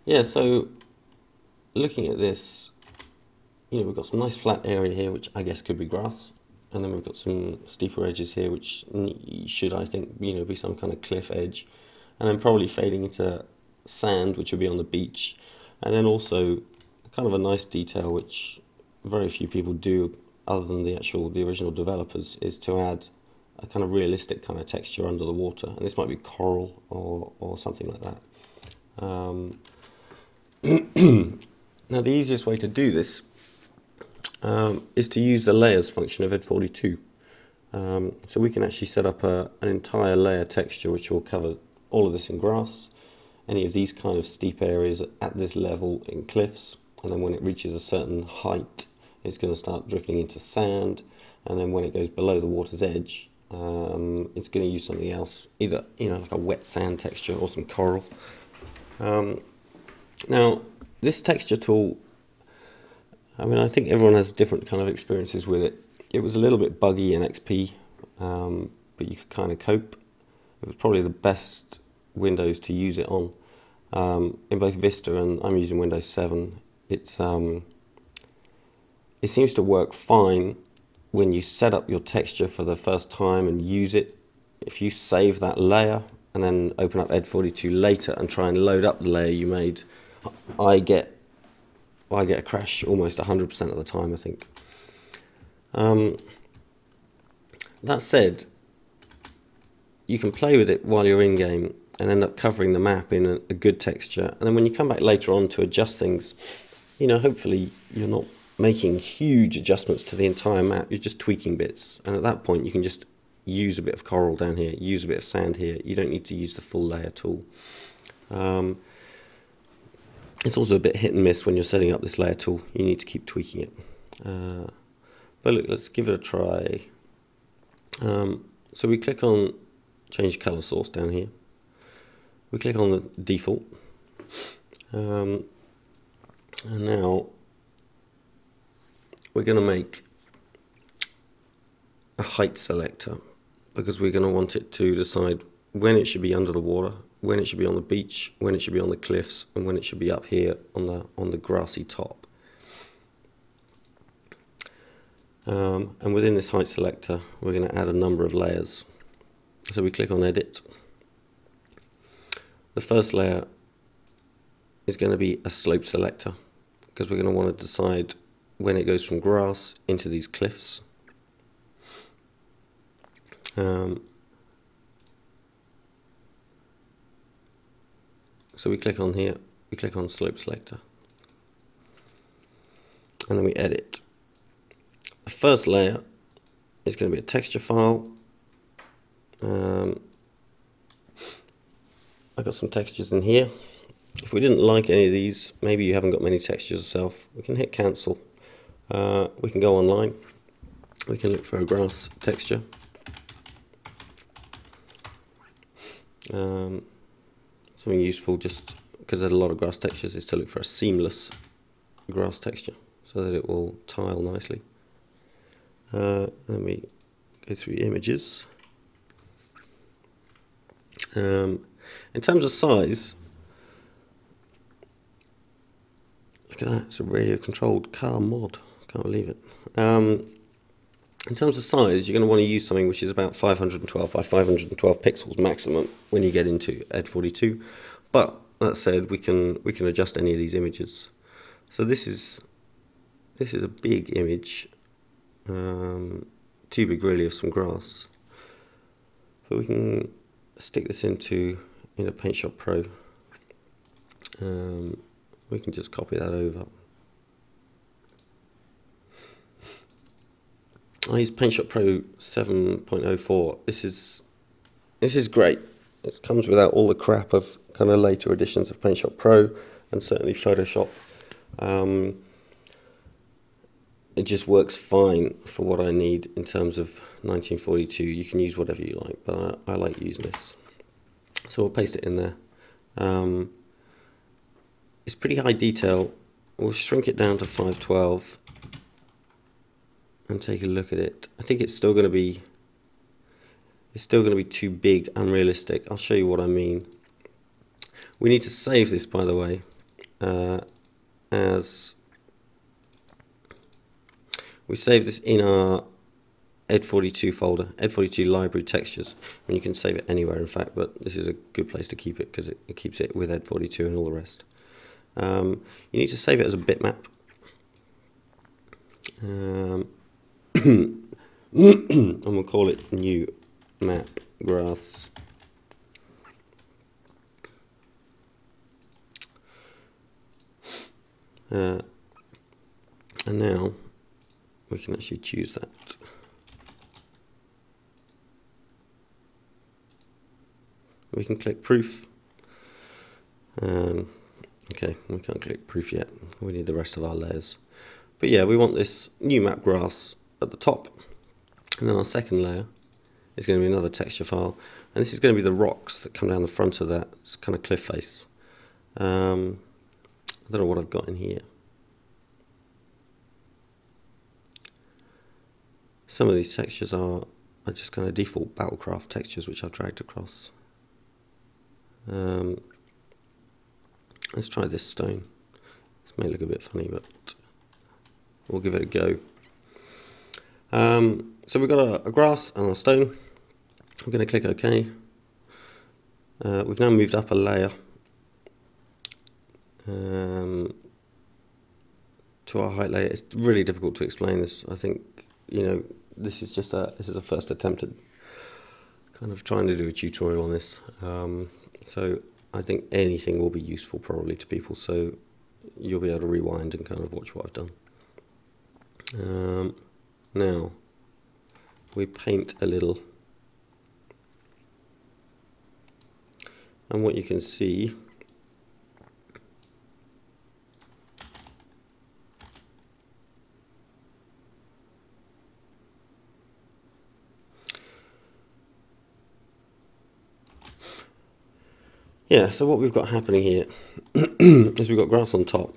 Yeah, so looking at this, we've got some nice flat area here, which I guess could be grass. And then we've got some steeper edges here, which should, I think, be some kind of cliff edge. And then probably fading into sand, which would be on the beach. And then also kind of a nice detail, which very few people do other than the original developers, is to add a kind of realistic kind of texture under the water. And this might be coral or something like that. Now the easiest way to do this is to use the layers function of ED42. So we can actually set up an entire layer texture which will cover all of this in grass, any of these kind of steep areas at this level in cliffs, and then when it reaches a certain height it's going to start drifting into sand, and then when it goes below the water's edge it's going to use something else, either like a wet sand texture or some coral. Now this texture tool, I think everyone has different kind of experiences with it. It was a little bit buggy in XP, but you could kind of cope. It was probably the best Windows to use it on. In both Vista and I'm using Windows 7, it seems to work fine when you set up your texture for the first time and use it. If you save that layer and then open up ED42 later and try and load up the layer you made, I get a crash almost 100% of the time, I think. That said, you can play with it while you're in game and end up covering the map in a good texture, and then when you come back later on to adjust things, hopefully you're not making huge adjustments to the entire map, you're just tweaking bits, and at that point you can just use a bit of coral down here, use a bit of sand here. You don't need to use the full layer tool. It's also a bit hit and miss when you're setting up this layer tool. You need to keep tweaking it. But look, let's give it a try. So we click on change color source down here. We click on the default. And now we're going to make a height selector, because we're going to want it to decide when it should be under the water, when it should be on the beach, when it should be on the cliffs, and when it should be up here on the grassy top. And within this height selector, we're going to add a number of layers. So we click on Edit. The first layer is going to be a slope selector, because we're going to want to decide when it goes from grass into these cliffs. So we click on here, we click on slope selector, and then we edit. The first layer is going to be a texture file. I've got some textures in here. If we didn't like any of these, maybe you haven't got many textures yourself, we can hit cancel. We can go online, we can look for a grass texture. Something useful, just because there's a lot of grass textures, is to look for a seamless grass texture so that it will tile nicely. Let me go through images. In terms of size, look at that, it's a radio controlled car mod, can't believe it. In terms of size, you're going to want to use something which is about 512 by 512 pixels maximum when you get into ED42. But that said, we can adjust any of these images. So this is a big image, too big really of some grass. But we can stick this into PaintShop Pro. We can just copy that over. I use PaintShop Pro 7.04. This is great. It comes without all the crap of kind of later editions of PaintShop Pro and certainly Photoshop. It just works fine for what I need in terms of 1942. You can use whatever you like, but I like using this. So we'll paste it in there. It's pretty high detail. We'll shrink it down to 512. And take a look at it. I think it's still going to be too big, unrealistic. I'll show you what I mean. We need to save this, by the way. as we save this in our ED42 folder, ED42 library textures. I mean, you can save it anywhere, in fact, but this is a good place to keep it because it keeps it with ED42 and all the rest. You need to save it as a bitmap. And we'll call it new map graphs. And now we can actually choose that. We can click proof. Okay, we can't click proof yet. We need the rest of our layers. But yeah, we want this new map grass at the top. And then our second layer is going to be another texture file. And this is going to be the rocks that come down the front of that. It's kind of cliff face. I don't know what I've got in here. Some of these textures are just kind of default Battlecraft textures which I've dragged across. Let's try this stone. This may look a bit funny, but we'll give it a go. So we've got a grass and a stone. I'm going to click OK. We've now moved up a layer to our height layer. It's really difficult to explain this. I think, you know, this is a first attempt at kind of trying to do a tutorial on this. So I think anything will be useful probably to people, so you'll be able to rewind and kind of watch what I've done. Now we paint a little, and what you can see so what we've got happening here is we've got grass on top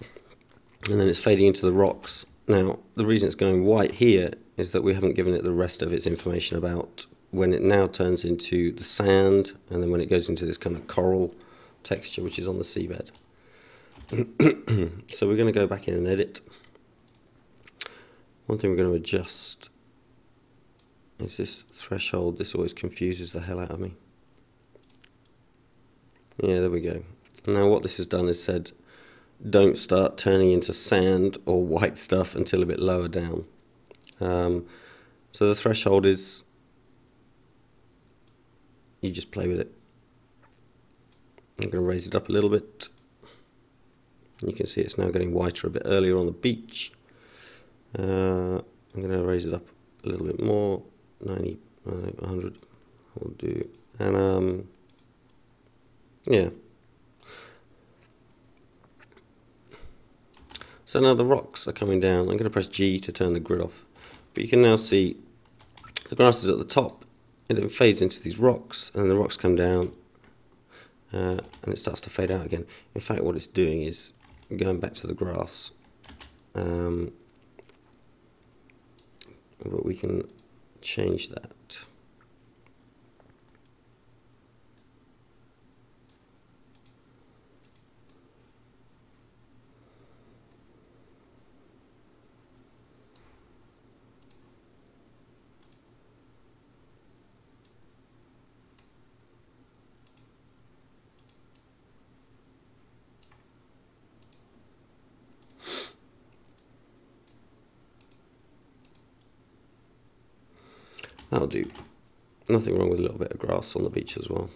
and then it's fading into the rocks. Now the reason it's going white here is that we haven't given it the rest of its information about when it now turns into the sand and then when it goes into this kind of coral texture which is on the seabed. So we're going to go back in and edit. One thing we're going to adjust is this threshold. This always confuses the hell out of me. Yeah, there we go. Now what this has done is said, don't start turning into sand or white stuff until a bit lower down. So the threshold is, you just play with it. I'm going to raise it up a little bit. You can see it's now getting whiter a bit earlier on the beach. I'm going to raise it up a little bit more, 90, 100 will do. And yeah. So now the rocks are coming down. I'm going to press G to turn the grid off. But you can now see the grass is at the top. It then fades into these rocks, and then the rocks come down, and it starts to fade out again. In fact, what it's doing is going back to the grass. But we can change that. That'll do. Nothing wrong with a little bit of grass on the beach as well.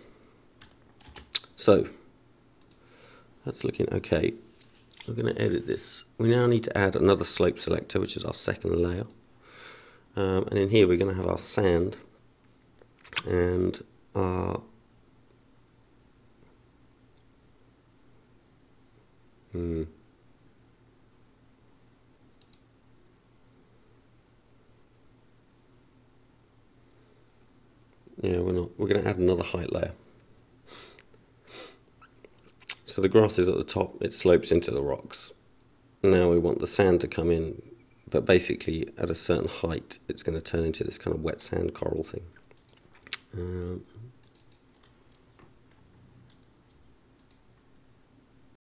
So, that's looking okay. We're going to edit this. We now need to add another slope selector, which is our second layer. And in here we're going to have our sand and our yeah, we're not. We're going to add another height layer. So the grass is at the top, it slopes into the rocks. Now we want the sand to come in, but basically at a certain height it's going to turn into this kind of wet sand coral thing.